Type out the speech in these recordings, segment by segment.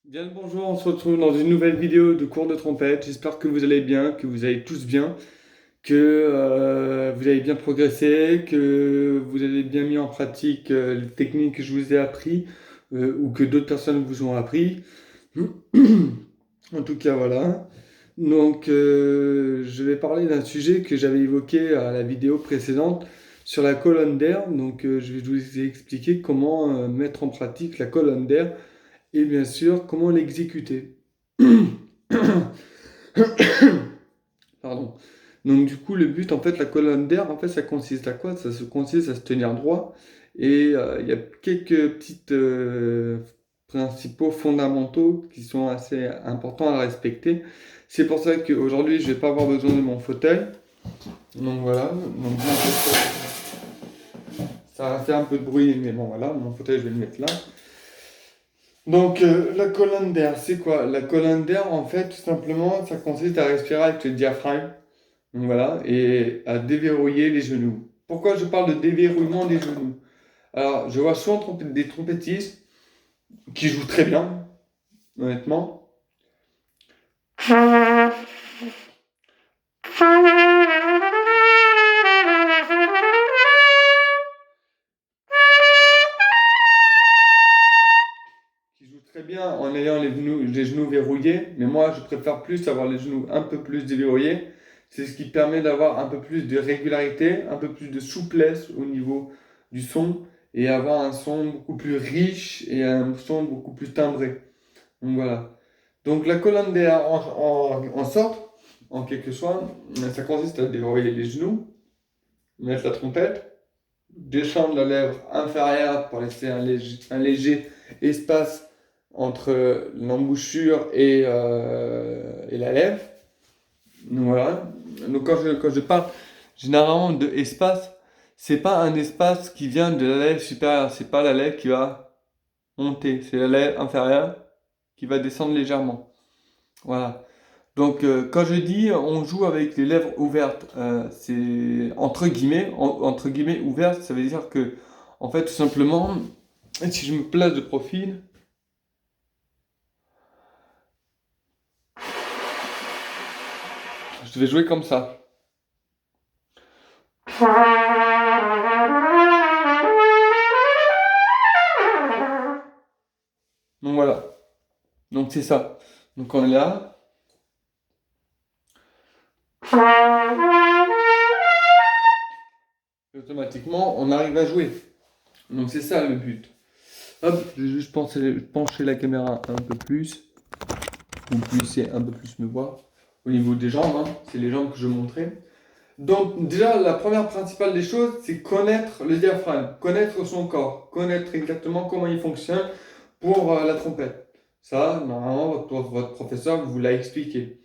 Bien le bonjour, on se retrouve dans une nouvelle vidéo de cours de trompette. J'espère que vous allez bien, que vous allez tous bien, que vous avez bien progressé, que vous avez bien mis en pratique les techniques que je vous ai appris ou que d'autres personnes vous ont appris. En tout cas, voilà. Donc, je vais parler d'un sujet que j'avais évoqué à la vidéo précédente sur la colonne d'air. Donc, je vais vous expliquer comment mettre en pratique la colonne d'air et bien sûr comment l'exécuter. Pardon. Donc du coup, le but, en fait, la colonne d'air, en fait, ça consiste à quoi? Ça se consiste à se tenir droit. Et il y a quelques petites principaux fondamentaux qui sont assez importants à respecter. C'est pour ça qu'aujourd'hui, je vais pas avoir besoin de mon fauteuil. Donc voilà. Donc, ça va faire un peu de bruit, mais bon voilà, mon fauteuil, je vais le mettre là. Donc, la colonne d'air, c'est quoi? La colonne d'air, en fait, tout simplement, ça consiste à respirer avec le diaphragme, donc voilà, et à déverrouiller les genoux. Pourquoi je parle de déverrouillement des genoux? Alors, je vois souvent des trompettistes qui jouent très bien, honnêtement, qui jouent très bien en ayant les genoux verrouillés, mais moi, je préfère plus avoir les genoux un peu plus déverrouillés. C'est ce qui permet d'avoir un peu plus de régularité, un peu plus de souplesse au niveau du son et avoir un son beaucoup plus riche et un son beaucoup plus timbré. Donc voilà. Donc la colonne d'air en sorte, en quelque sorte, ça consiste à déverrouiller les genoux, mettre la trompette, descendre la lèvre inférieure pour laisser un léger espace entre l'embouchure et la lèvre. Donc voilà. Donc quand je parle généralement de espace, c'est pas un espace qui vient de la lèvre supérieure, c'est pas la lèvre qui va monter, c'est la lèvre inférieure qui va descendre légèrement. Voilà. Donc quand je dis on joue avec les lèvres ouvertes, c'est entre guillemets ouvertes, ça veut dire que en fait tout simplement, si je me place de profil, je vais jouer comme ça. Donc voilà. Donc c'est ça. Donc on est là. Et automatiquement, on arrive à jouer. Donc c'est ça le but. Hop, je vais juste pencher la caméra un peu plus. Vous puissiez un peu plus me voir. Au niveau des jambes, hein, c'est les jambes que je montrais. Donc déjà, la première principale des choses, c'est connaître le diaphragme, connaître son corps, connaître exactement comment il fonctionne pour la trompette. Ça, normalement, votre professeur vous l'a expliqué.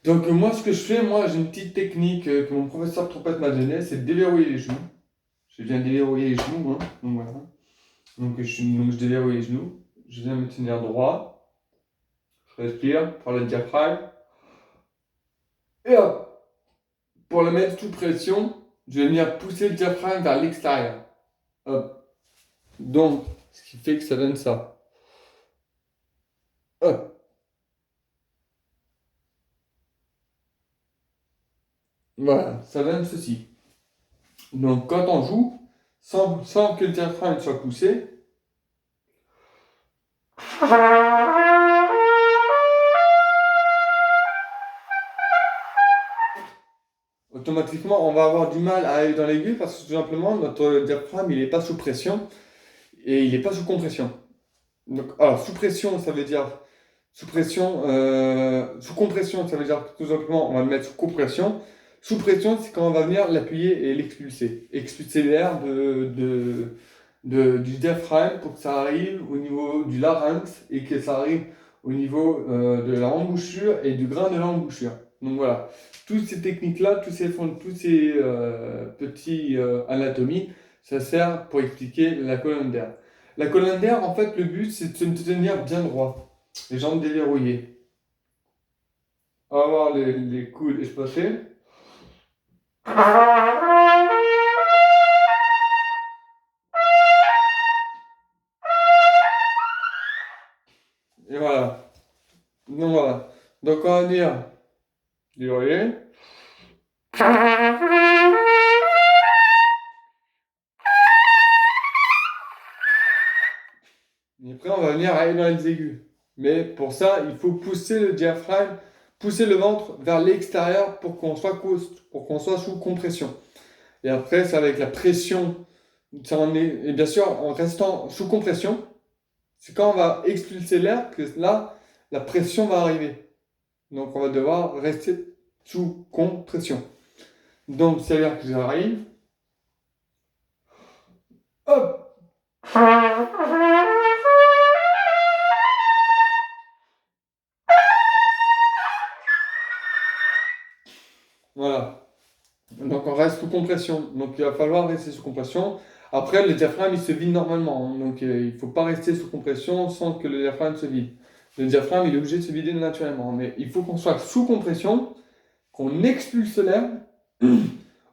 Donc moi, ce que je fais, moi, j'ai une petite technique que mon professeur de trompette m'a donnée, c'est de déverrouiller les genoux. Je viens déverrouiller les genoux, hein, donc voilà. Donc je déverrouille les genoux, je viens me tenir droit, je respire par le diaphragme, et hop, pour le mettre sous pression, je vais venir pousser le diaphragme vers l'extérieur. Hop. Donc, ce qui fait que ça donne ça. Hop. Voilà, ça donne ceci. Donc, quand on joue, sans que le diaphragme soit poussé, automatiquement, on va avoir du mal à aller dans l'aigu parce que tout simplement, notre diaphragme, il n'est pas sous pression et il n'est pas sous compression. Donc, alors, sous pression, ça veut dire sous compression, ça veut dire que tout simplement, on va le mettre sous compression. Sous pression, c'est quand on va venir l'appuyer et l'expulser. Expulser l'air du diaphragme pour que ça arrive au niveau du larynx et que ça arrive au niveau de la embouchure et du grain de l'embouchure. Donc voilà, toutes ces techniques-là, tous ces petits anatomies, ça sert pour expliquer la colonne d'air. La colonne d'air, en fait, le but, c'est de se tenir bien droit, les jambes déverrouillées. Avoir les coudes espacés. Et voilà. Donc voilà. Donc on va dire, vous voyez. Et après, on va venir aller dans les aigus. Mais pour ça, il faut pousser le diaphragme, pousser le ventre vers l'extérieur pour qu'on soit sous compression. Et après, c'est avec la pression. Et bien sûr, en restant sous compression, c'est quand on va expulser l'air que là, la pression va arriver. Donc, on va devoir rester sous compression. Donc, c'est-à-dire que j'arrive. Hop! Voilà. Donc on reste sous compression. Donc il va falloir rester sous compression. Après, le diaphragme, il se vide normalement, hein. Donc il ne faut pas rester sous compression sans que le diaphragme se vide. Le diaphragme, il est obligé de se vider naturellement. Mais il faut qu'on soit sous compression, qu'on expulse l'air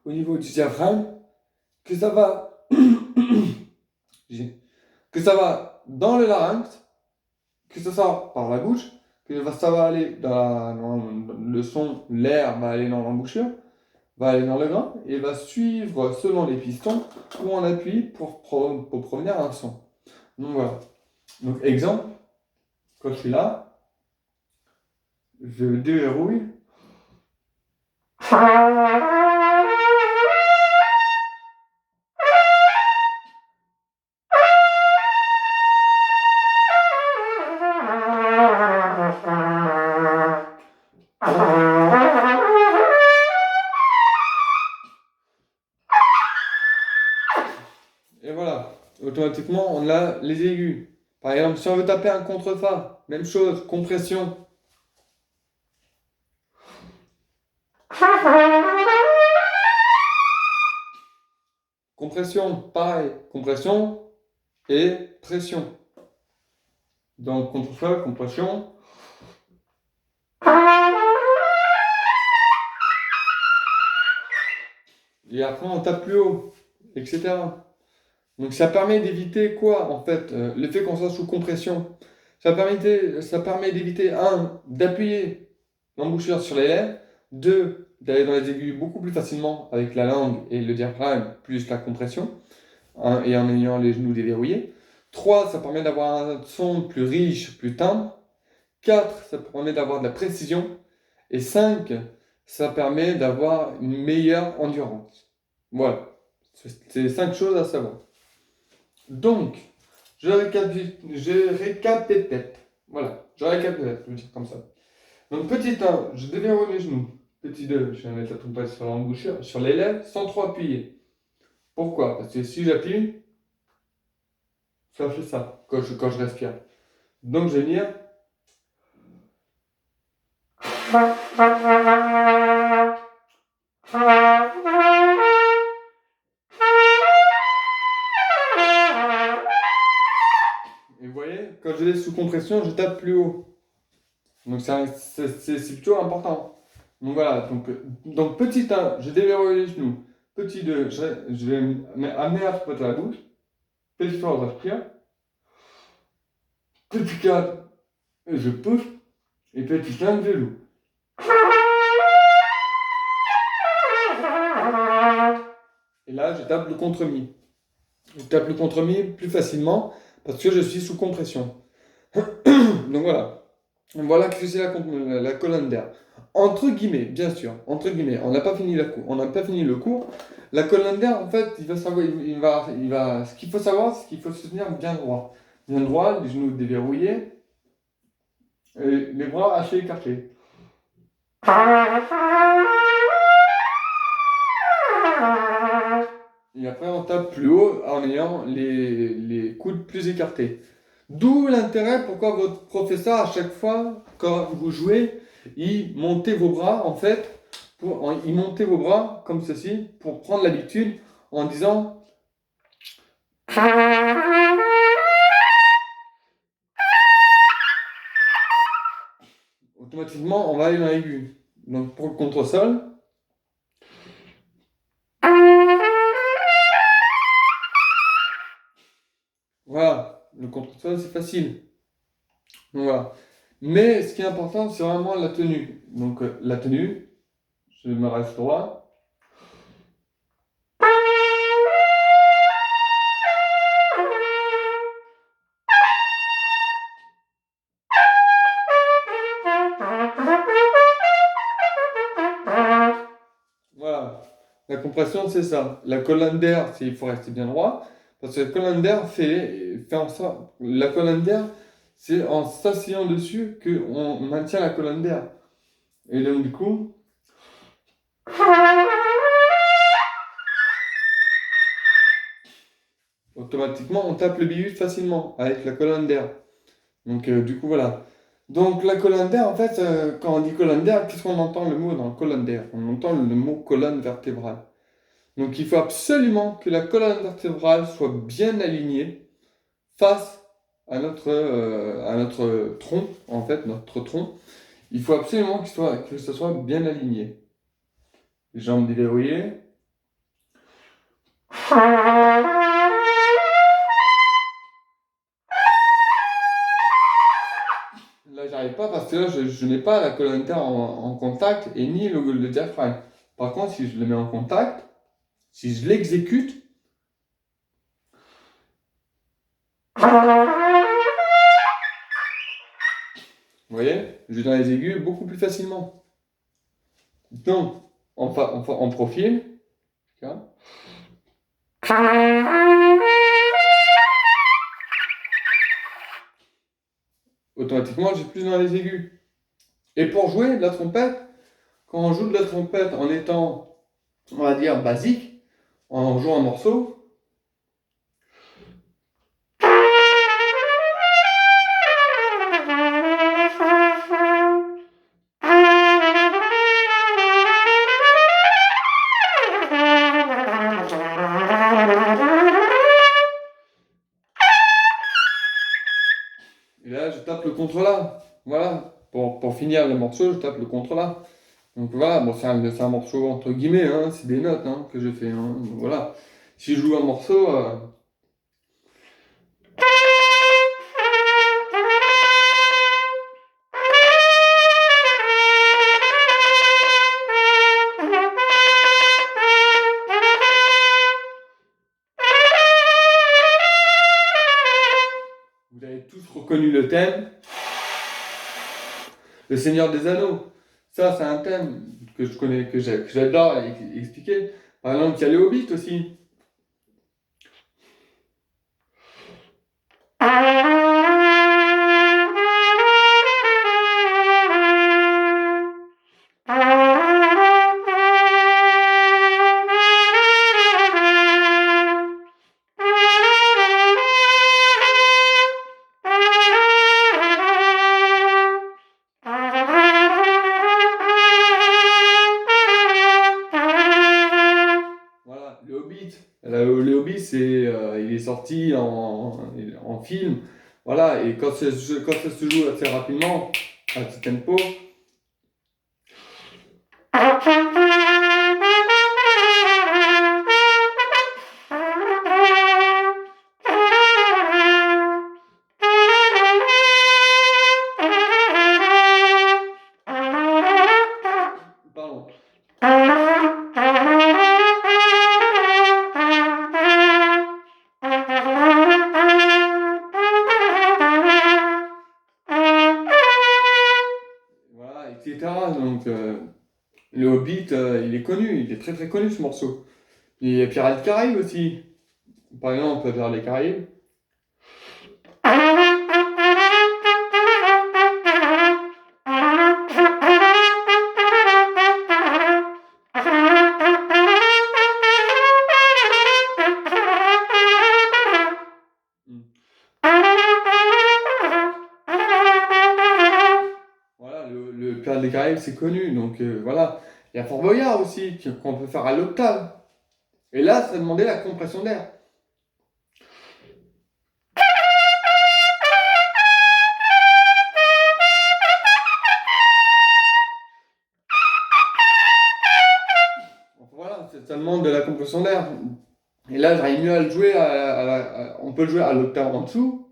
au niveau du diaphragme, que ça va, que ça va dans le larynx, que ça sort par la bouche, que ça va aller dans le son, l'air va aller dans l'embouchure, va aller dans le grain et va suivre selon les pistons où on appuie pour provenir un son. Donc voilà. Donc exemple, quand je suis là, je déverrouille. Et voilà. Automatiquement, on a les aigus. Par exemple, si on veut taper un contrefa, même chose, compression. Compression, pareil. Compression et pression. Donc, contrefa, compression. Et après, on tape plus haut, etc. Donc, ça permet d'éviter quoi, en fait, le fait qu'on soit sous compression. Ça permet d'éviter, un, d'appuyer l'embouchure sur les lèvres, deux, d'aller dans les aigus beaucoup plus facilement avec la langue et le diaphragme, plus la compression, hein, et en ayant les genoux déverrouillés. Trois, ça permet d'avoir un son plus riche, plus timbre. Quatre, ça permet d'avoir de la précision. Et cinq, ça permet d'avoir une meilleure endurance. Voilà. C'est cinq choses à savoir. Donc, je récapitule. Voilà, je récapitule, je veux dire comme ça. Donc, petit 1, je déverrouille les genoux. Petit 2, je vais mettre la trompe sur l'embouchure, sur les lèvres, sans trop appuyer. Pourquoi? Parce que si j'appuie, ça fait ça quand je respire. Donc, je vais dire. Et vous voyez, quand je laisse sous compression, je tape plus haut. Donc, c'est plutôt important. Donc, voilà. Donc petit 1, je déverrouille les genoux. Petit 2, je vais amener la trompe à la bouche. Petit 3, je respire. Petit 4, je pousse. Et petit 5, je joue. Et là, je tape le contre-mi. Je tape le contre-mi plus facilement parce que je suis sous compression. Donc voilà. Voilà que c'est la colonne d'air. Entre guillemets, bien sûr, entre guillemets, on n'a pas fini on n'a pas fini le cours. La colonne d'air, en fait, ce qu'il faut savoir, c'est qu'il faut se tenir bien droit. Bien droit, les genoux déverrouillés, et les bras assez écartés. Et après, on tape plus haut en ayant les coudes plus écartés. D'où l'intérêt pourquoi votre professeur, à chaque fois, quand vous jouez, il montait vos bras, en fait, il montait vos bras comme ceci, pour prendre l'habitude en disant. Automatiquement, on va aller dans l'aigu. Donc, pour le contre-sol. Voilà, le contre-sol, c'est facile. Donc voilà. Mais ce qui est important, c'est vraiment la tenue. Donc la tenue, je me reste droit. Voilà. La compression, c'est ça. La colonne d'air, c'est il faut rester bien droit. Parce que la colonne d'air fait en sorte. La colonne d'air, c'est en s'asseyant dessus qu'on maintient la colonne d'air. Et donc, du coup, automatiquement, on tape le billus facilement avec la colonne d'air. Donc, du coup, voilà. Donc, la colonne d'air, en fait, quand on dit colonne d'air, qu'est-ce qu'on entend le mot dans colonne d'air? On entend le mot colonne vertébrale. Donc, il faut absolument que la colonne vertébrale soit bien alignée face à notre tronc, en fait, notre tronc. Il faut absolument que ça soit bien aligné. Les jambes déverrouillées. Là, j'arrive pas parce que là, je n'ai pas la colonne vertébrale en contact et ni le diaphragme. Par contre, si je le mets en contact, si je l'exécute, vous voyez, je vais dans les aigus beaucoup plus facilement. Donc, en profil, automatiquement, j'ai plus dans les aigus. Et pour jouer de la trompette, quand on joue de la trompette en étant, on va dire, basique, en jouant un morceau, et là, je tape le contre-là. Voilà. Pour finir le morceau, je tape le contre-là. Donc voilà, bon, c'est un morceau entre guillemets, hein, c'est des notes hein, que je fais. Hein, donc voilà. Si je joue un morceau, vous avez tous reconnu le thème. Le Seigneur des Anneaux. Ça, c'est un thème que je connais, que j'adore expliquer. Par exemple, il y a les Hobbits aussi. Voilà, le Hobbit. Le Hobbit, il est sorti en film. Voilà, et quand ça se joue assez rapidement, à petit tempo, pardon. Voilà, etc. Donc, le Hobbit, il est connu, il est très très connu ce morceau. Il y a Pirates des Caraïbes aussi. Par exemple, vers les Caraïbes. Voilà, le Pirates des Caraïbes, c'est connu. Donc voilà. Il y a Fort Boyard aussi, qu'on peut faire à l'octave. Et là, ça demandait la compression d'air. Enfin, voilà, ça demande de la compression d'air. Et là, j'arrive mieux à le jouer, on peut le jouer à l'octave en dessous.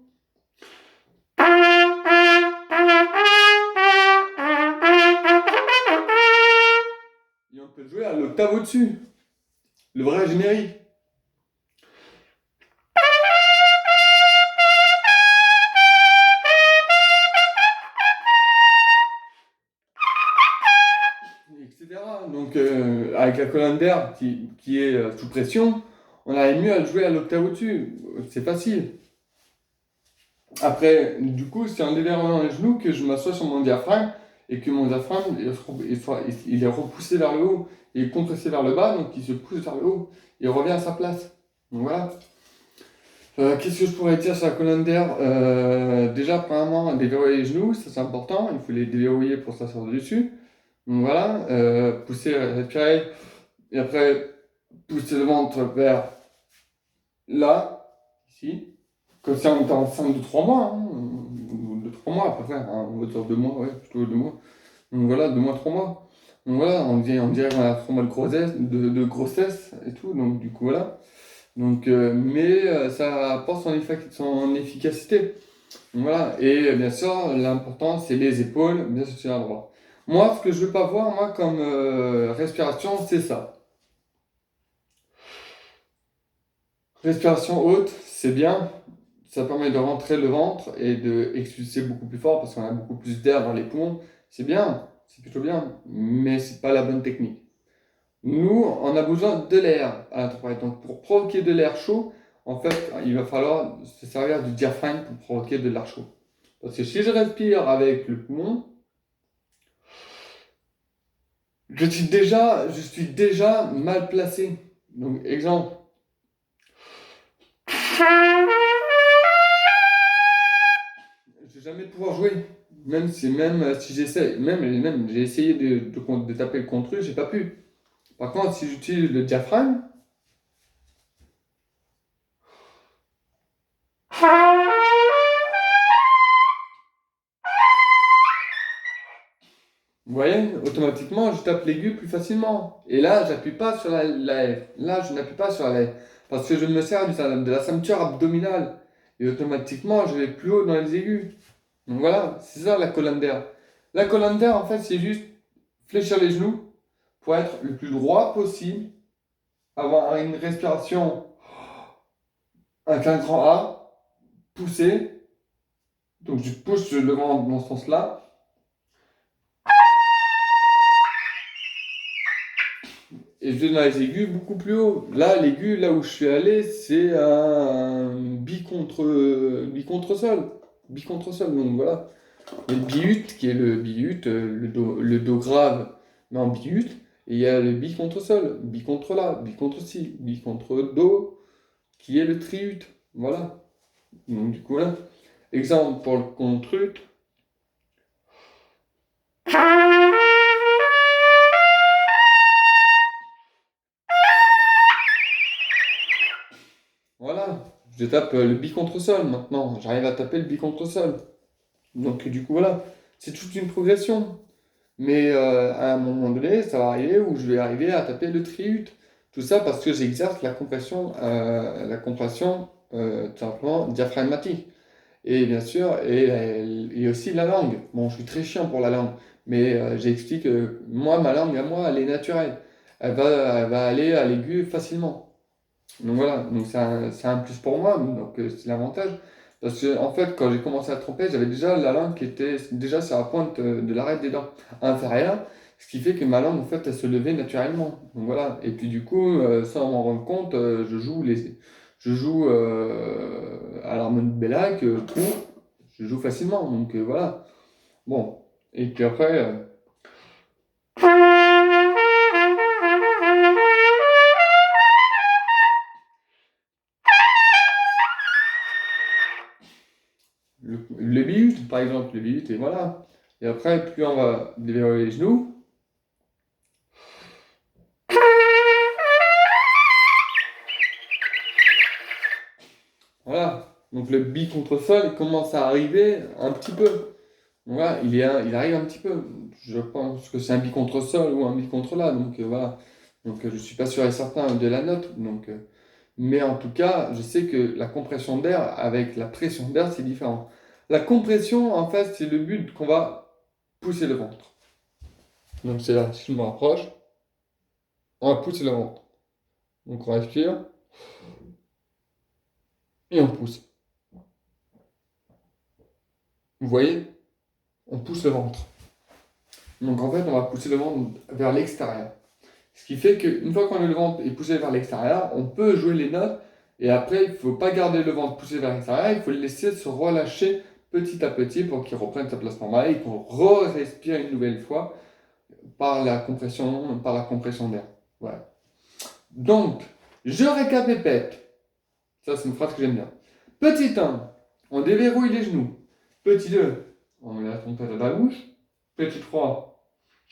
l'octave au-dessus. Le vrai générique. Etc. Donc, avec la colonne d'air qui est sous pression, on arrive mieux à le jouer à l'octave au-dessus. C'est facile. Après, du coup, c'est en déverrouillant les genoux que je m'assois sur mon diaphragme et que mon diaphragme il est repoussé vers le haut et compressé vers le bas, donc il se pousse vers le haut et revient à sa place. Donc voilà. Qu'est-ce que je pourrais dire sur la colonne d'air? Déjà, premièrement, déverrouiller les genoux, ça c'est important, il faut les déverrouiller pour s'asseoir dessus. Donc voilà, pousser, respirer, et après pousser le ventre vers là, ici. Comme ça, on est enceinte de 3 mois, hein, de 3 mois à peu près, hein, on va dire 2 mois, ouais, plutôt 2 mois. Donc voilà, 2 mois, 3 mois. Donc voilà, on dirait qu'on a 3 mois de grossesse et tout, donc du coup voilà. Donc, ça apporte son efficacité. Donc, voilà, et bien sûr, l'important c'est les épaules bien sur l'endroit. Moi, ce que je veux pas voir, moi, comme respiration, c'est ça. Respiration haute, c'est bien. Ça permet de rentrer le ventre et de expulser beaucoup plus fort parce qu'on a beaucoup plus d'air dans les poumons. C'est bien, c'est plutôt bien, mais c'est pas la bonne technique. Nous, on a besoin de l'air à l'intérieur. Donc, pour provoquer de l'air chaud, en fait, il va falloir se servir du diaphragme pour provoquer de l'air chaud. Parce que si je respire avec le poumon, je suis déjà mal placé. Donc, exemple. Je vais jamais pouvoir jouer. Même si j'essaie, même j'ai essayé de taper le contre, j'ai pas pu. Par contre, si j'utilise le diaphragme, vous voyez, automatiquement, je tape l'aigu plus facilement. Et là, j'appuie pas sur la F. Là, je n'appuie pas sur la F. Parce que je me sers de la ceinture abdominale. Et automatiquement, je vais plus haut dans les aigus. Donc voilà, c'est ça la colonne d'air. La colonne d'air, en fait, c'est juste fléchir les genoux pour être le plus droit possible, avoir une respiration avec un grand A, pousser. Donc je pousse le vent dans ce sens-là. Et je vais dans les aigus beaucoup plus haut. Là, l'aigu, là où je suis allé, c'est un bi contre sol. Bi contre sol, donc voilà. Il y a le biut, qui est le biut, le do grave, mais en biut. Et il y a le bi contre sol, bi contre la, bi contre si, bi contre do, qui est le triut. Voilà. Donc du coup, voilà. Exemple pour le contre. Voilà, je tape le bi contre sol maintenant. J'arrive à taper le bi contre sol. Donc du coup voilà, c'est toute une progression. Mais à un moment donné, ça va arriver où je vais arriver à taper le triut. Tout ça parce que j'exerce la compression tout simplement diaphragmatique. Et bien sûr, et aussi la langue. Bon, je suis très chiant pour la langue, mais j'explique que moi, ma langue à moi, elle est naturelle. Elle va aller à l'aigu facilement. Donc voilà, donc c'est un plus pour moi, donc c'est l'avantage. Parce que en fait, quand j'ai commencé à tromper, j'avais déjà la langue qui était déjà sur la pointe de l'arête des dents inférieures, ce qui fait que ma langue, en fait, elle se levait naturellement. Donc voilà, et puis du coup, sans m'en rendre compte, je joue à l'harmonie de Bellac, je joue facilement, donc voilà. Bon, et puis après, le biut, par exemple, le biut, et voilà. Et après, plus on va déverrouiller les genoux. Voilà. Donc le bi contre sol, il commence à arriver un petit peu. Voilà, il arrive un petit peu. Je pense que c'est un bi contre sol ou un bi contre la. Donc voilà. Donc je suis pas sûr et certain de la note. Donc, mais en tout cas, je sais que la compression d'air avec la pression d'air, c'est différent. La compression, en fait, c'est le but qu'on va pousser le ventre. Donc c'est là, si je me rapproche. On va pousser le ventre. Donc on respire et on pousse. Vous voyez? On pousse le ventre. Donc en fait, on va pousser le ventre vers l'extérieur. Ce qui fait qu'une fois qu'on a le ventre est poussé vers l'extérieur, on peut jouer les notes. Et après, il ne faut pas garder le ventre poussé vers l'extérieur, il faut le laisser se relâcher petit à petit pour qu'il reprenne sa place normale et qu'on re-respire une nouvelle fois par la compression d'air. Voilà. Donc, je récapépète. Ça, c'est une phrase que j'aime bien. Petit 1, on déverrouille les genoux. Petit 2, on met la trompette à la bouche. Petit 3,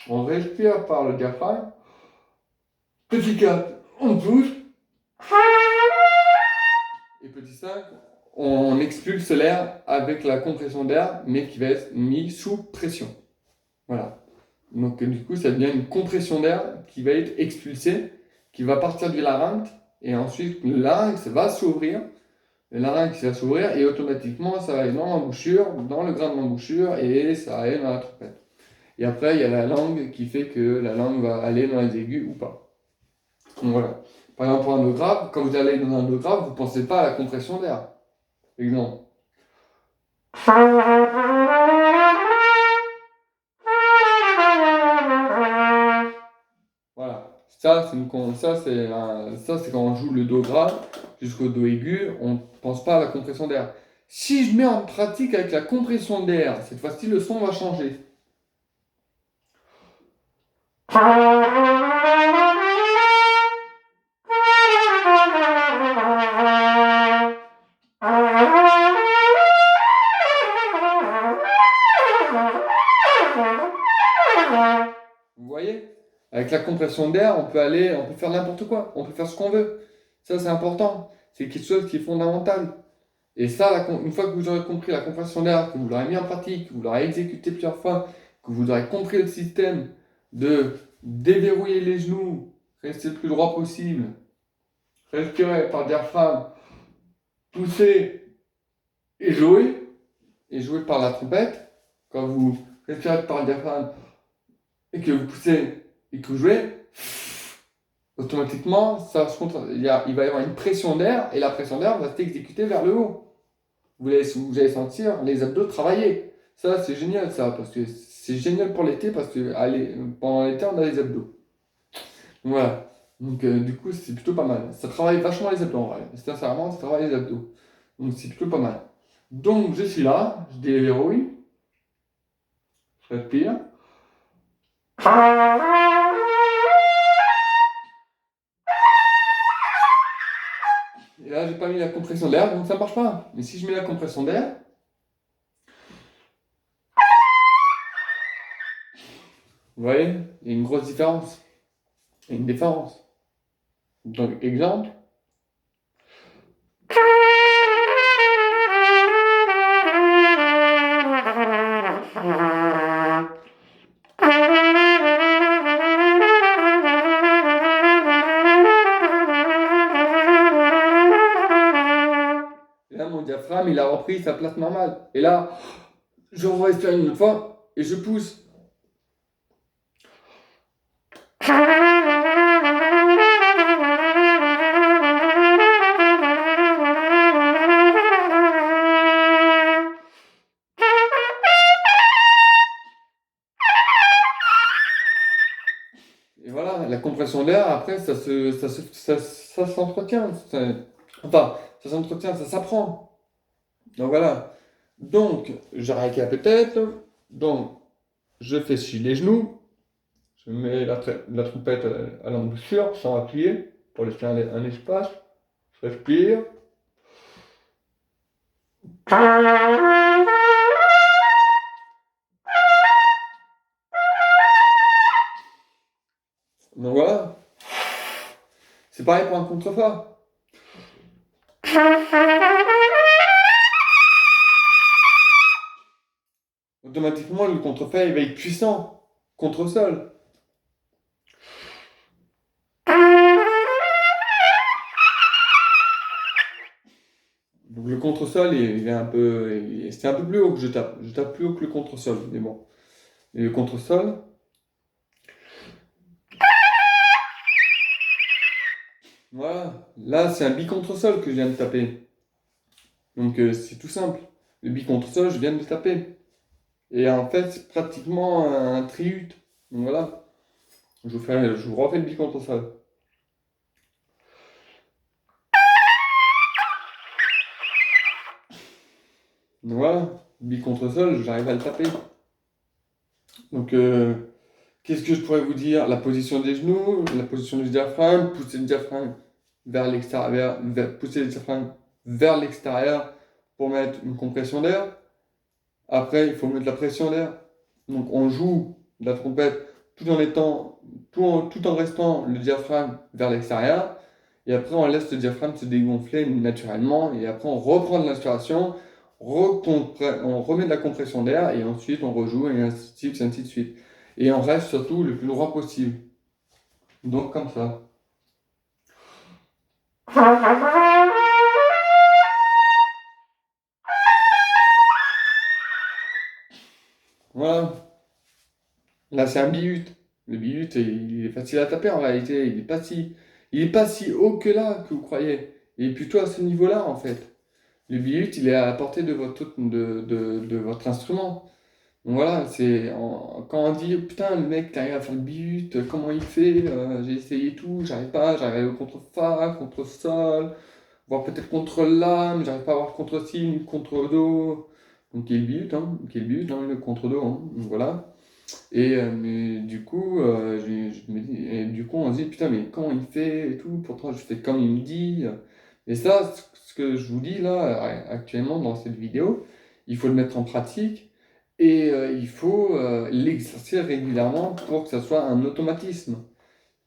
on respire par le diaphragme. Petit 4, on touche. Et petit 5, on expulse l'air avec la compression d'air, mais qui va être mis sous pression. Voilà. Donc du coup, ça devient une compression d'air qui va être expulsée, qui va partir du larynx, et ensuite le larynx va s'ouvrir. Le larynx va s'ouvrir et automatiquement, ça va aller dans l'embouchure, dans le grain de l'embouchure, et ça va aller dans la trompette. Et après, il y a la langue qui fait que la langue va aller dans les aigus ou pas. Donc voilà. Par exemple, pour un nœud grave, quand vous allez dans un nœud grave, vous ne pensez pas à la compression d'air. Exemple. Voilà. Ça, c'est quand on joue le do grave jusqu'au do aigu, on ne pense pas à la compression d'air. Si je mets en pratique avec la compression d'air, cette fois-ci, le son va changer. Vous voyez? Avec la compression d'air, on peut faire n'importe quoi, on peut faire ce qu'on veut. Ça, c'est important. C'est quelque chose qui est fondamental. Et ça, une fois que vous aurez compris la compression d'air, que vous l'aurez mis en pratique, que vous l'aurez exécuté plusieurs fois, que vous aurez compris le système de déverrouiller les genoux, rester le plus droit possible, respirer par diaphragme, pousser et jouer par la trompette, quand vous respirez par le diaphragme et que vous poussez et que vous jouez, automatiquement, il va y avoir une pression d'air et la pression d'air va s'exécuter vers le haut. Vous allez sentir les abdos travailler. Ça, c'est génial, ça, parce que c'est génial pour l'été, parce que pendant l'été, on a les abdos. Voilà. Donc, du coup, c'est plutôt pas mal. Ça travaille vachement les abdos, en vrai. Sincèrement, ça travaille les abdos. Donc, c'est plutôt pas mal. Donc, je suis là, je déverrouille, je respire. Et là, j'ai pas mis la compression d'air, donc ça marche pas. Mais si je mets la compression d'air, vous voyez, il y a une grosse différence. Il y a une différence. Donc, exemple. Et là, mon diaphragme, il a repris sa place normale. Et là, je respire une autre fois et je pousse. Et voilà, la compression d'air, après, ça s'entretient. Enfin, ça s'entretient, ça s'apprend. Donc voilà. Donc, je récapitule. Donc, je fais sur les genoux. Je mets la trompette à l'embouchure sans appuyer pour laisser un espace. Je respire. Donc voilà. C'est pareil pour un contrefort. Automatiquement, le contrefait il va être puissant contre sol. Donc le contre-sol, c'est un peu plus haut que je tape. Je tape plus haut que le contre-sol, mais bon. Et le contre-sol, Voilà. Là, c'est un bi-contre-sol que je viens de taper. Donc, c'est tout simple. Le bi-contre-sol, je viens de le taper. Et en fait, c'est pratiquement un triut. Donc voilà. Je vous refais le bi-contre-sol. Donc voilà. Bi-contre-sol, j'arrive à le taper. Donc, qu'est-ce que je pourrais vous dire? La position des genoux, la position du diaphragme, pousser le diaphragme vers l'extérieur, pousser le diaphragme vers l'extérieur pour mettre une compression d'air. Après, il faut mettre la pression d'air. Donc, on joue la trompette tout en restant le diaphragme vers l'extérieur. Et après, on laisse le diaphragme se dégonfler naturellement. Et après, on reprend de l'inspiration, on remet de la compression d'air. Et ensuite, on rejoue et ainsi de suite. Et on reste surtout le plus droit possible. Donc, comme ça. Voilà. Là, c'est un bihut. Le bihut, il est facile à taper en réalité. Il est pas si haut que là que vous croyez. Il est plutôt à ce niveau-là en fait. Le bihut, il est à la portée de votre instrument. Donc voilà, quand on dit putain, le mec qui arrive à faire le bihut, comment il fait? J'ai essayé tout, j'arrive pas, j'arrive contre fa, contre sol, voire peut-être contre la, mais j'arrive pas à avoir contre si, ni contre do. Donc qui est le bihut, hein, le contre do, hein, donc voilà. Et mais du coup, je me dis, et du coup, on se dit, putain, mais comment il fait et tout, pourtant je fais comme il me dit. Et ça, ce que je vous dis là, actuellement dans cette vidéo, il faut le mettre en pratique et il faut l'exercer régulièrement pour que ça soit un automatisme.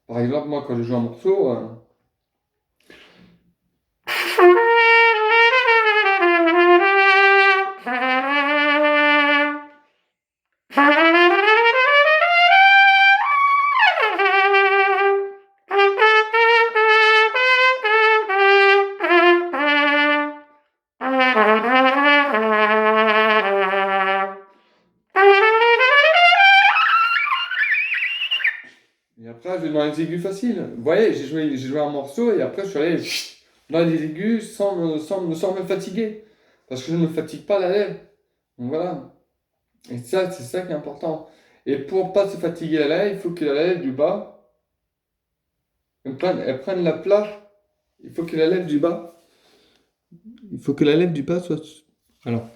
Par exemple, moi, quand je joue un morceau, et après, je vais dans les aigus faciles. Vous voyez, j'ai joué un morceau et après, je suis allé dans les aigus sans me fatiguer. Parce que je ne me fatigue pas la lèvre. Donc voilà. Et ça, c'est ça qui est important. Et pour pas se fatiguer la lèvre, il faut que la lèvre du bas, elle prenne la place. Il faut que la lèvre du bas, il faut que la lèvre du bas soit. Alors,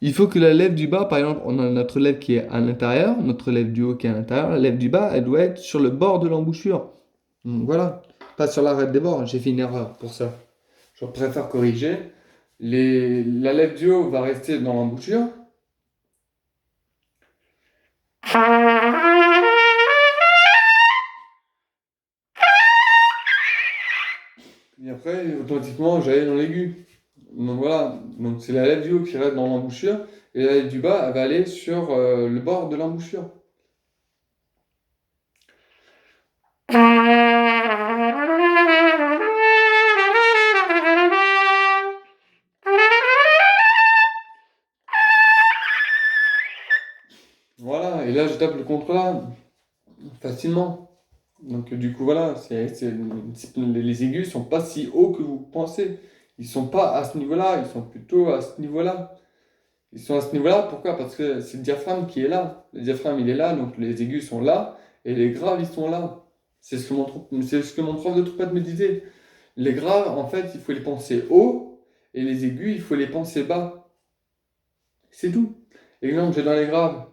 il faut que la lèvre du bas, par exemple, on a notre lèvre qui est à l'intérieur, notre lèvre du haut qui est à l'intérieur. La lèvre du bas, elle doit être sur le bord de l'embouchure. Donc, voilà. Pas sur l'arête des bords. J'ai fait une erreur pour ça. Je préfère corriger. La lèvre du haut va rester dans l'embouchure. Et après, automatiquement, j'allais dans l'aigu. Donc voilà, donc c'est la lèvre du haut qui reste dans l'embouchure et la lèvre du bas, elle va aller sur le bord de l'embouchure. Voilà, et là je tape le contre-la facilement. Donc du coup voilà, les aigus sont pas si hauts que vous pensez. Ils sont pas à ce niveau-là, ils sont plutôt à ce niveau-là. Ils sont à ce niveau-là, pourquoi? Parce que c'est le diaphragme qui est là. Le diaphragme il est là, donc les aigus sont là, et les graves ils sont là. C'est ce que mon prof de trompette me disait. Les graves, en fait, il faut les penser haut, et les aigus, il faut les penser bas. C'est tout. Exemple, j'ai dans les graves.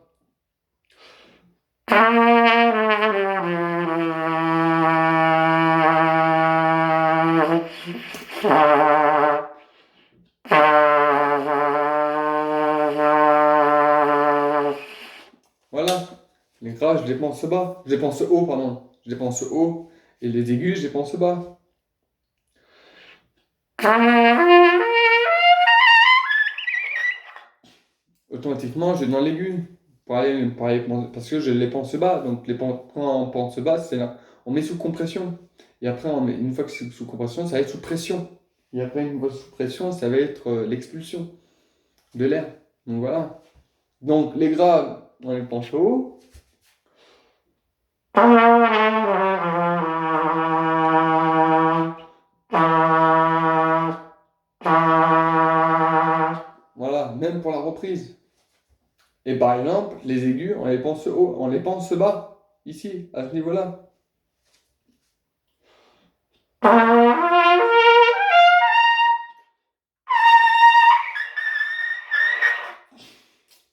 Voilà. Les graves, je les pense bas. Je les pense haut, pardon. Je les pense haut. Et les aigus, je les pense bas. Automatiquement, je vais dans l'aigu. Parce que je les pense bas. Donc, quand on pense bas, c'est là. On met sous compression. Et après, une fois que c'est sous compression, ça va être sous pression. Et après, une fois sous pression, ça va être l'expulsion de l'air. Donc voilà. Donc les graves, on les pense haut. reprises. Et par exemple, les aigus, on les pense haut, on les pense bas, ici, à ce niveau-là.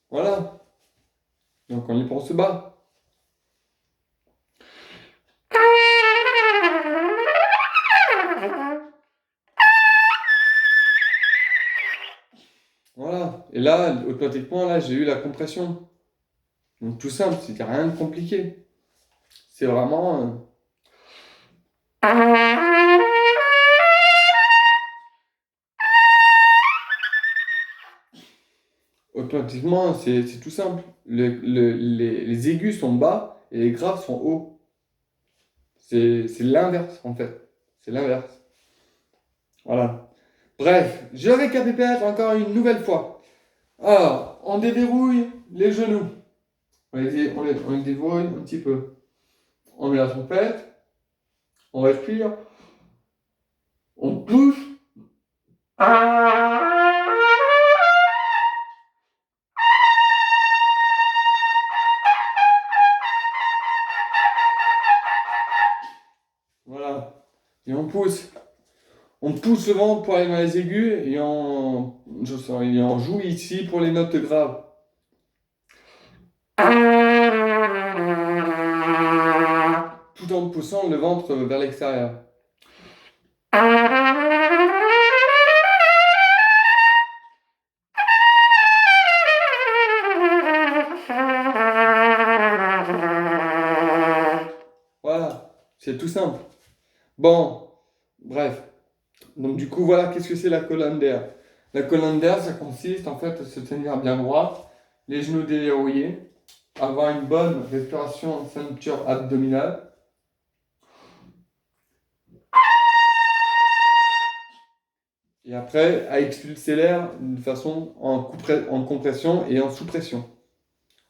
Voilà. Donc on les pense bas. Voilà. Et là, automatiquement, là, j'ai eu la compression. Donc tout simple, c'était rien de compliqué. C'est vraiment. Automatiquement, c'est tout simple. Les aigus sont bas et les graves sont hauts. C'est l'inverse, en fait. C'est l'inverse. Voilà. Bref, je récapitule encore une nouvelle fois. Alors, on déverrouille les genoux. On les déverrouille un petit peu. On met la trompette. On respire. On pousse. Voilà. Et on pousse. On pousse le ventre pour aller dans les aigus et on joue ici pour les notes graves. Tout en poussant le ventre vers l'extérieur. Voilà, c'est tout simple. Bon, bref. Donc du coup, voilà, qu'est-ce que c'est la colonne d'air? La colonne d'air, ça consiste en fait à se tenir bien droit, les genoux déverrouillés, avoir une bonne respiration en ceinture abdominale. Et après, à expulser l'air de façon en compression et en sous-pression.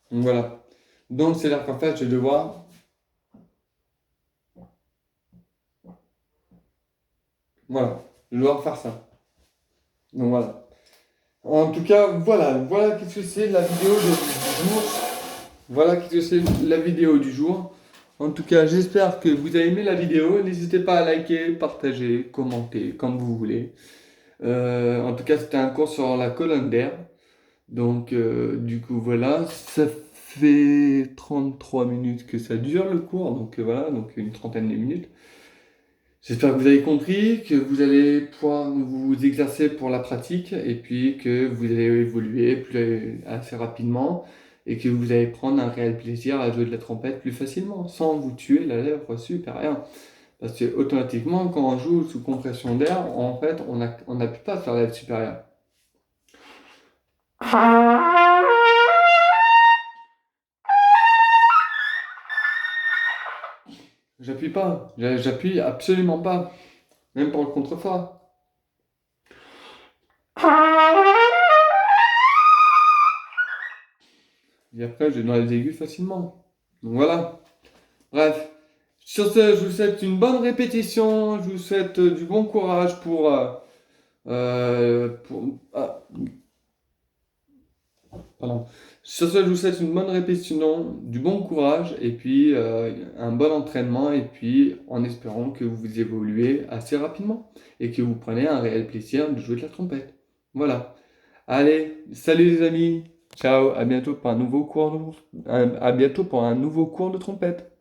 Donc voilà. Donc c'est-à-dire qu'en fait, je vais devoir. Voilà. Je vais devoir faire ça. Donc voilà. En tout cas, voilà qu'est-ce que c'est la vidéo du jour. Voilà qu'est-ce que c'est la vidéo du jour. En tout cas, j'espère que vous avez aimé la vidéo. N'hésitez pas à liker, partager, commenter, comme vous voulez. En tout cas, c'était un cours sur la colonne d'air. Donc, du coup, voilà. Ça fait 33 minutes que ça dure le cours. Donc, voilà, donc une trentaine de minutes. J'espère que vous avez compris, que vous allez pouvoir vous exercer pour la pratique et puis que vous allez évoluer assez rapidement et que vous allez prendre un réel plaisir à jouer de la trompette plus facilement sans vous tuer la lèvre supérieure. Parce que automatiquement, quand on joue sous compression d'air, en fait, on n'appuie pas sur la lèvre supérieure. J'appuie pas, j'appuie absolument pas, même pour le contrefa. Et après, je vais dans les aigus facilement. Donc voilà. Bref. Sur ce, je vous souhaite une bonne répétition. Je vous souhaite du bon courage ah, pardon. Sur ce, je vous souhaite une bonne répétition, du bon courage et puis un bon entraînement et puis en espérant que vous évoluez assez rapidement et que vous prenez un réel plaisir de jouer de la trompette. Voilà. Allez, salut les amis. Ciao, à bientôt pour un nouveau cours à bientôt pour un nouveau cours de trompette.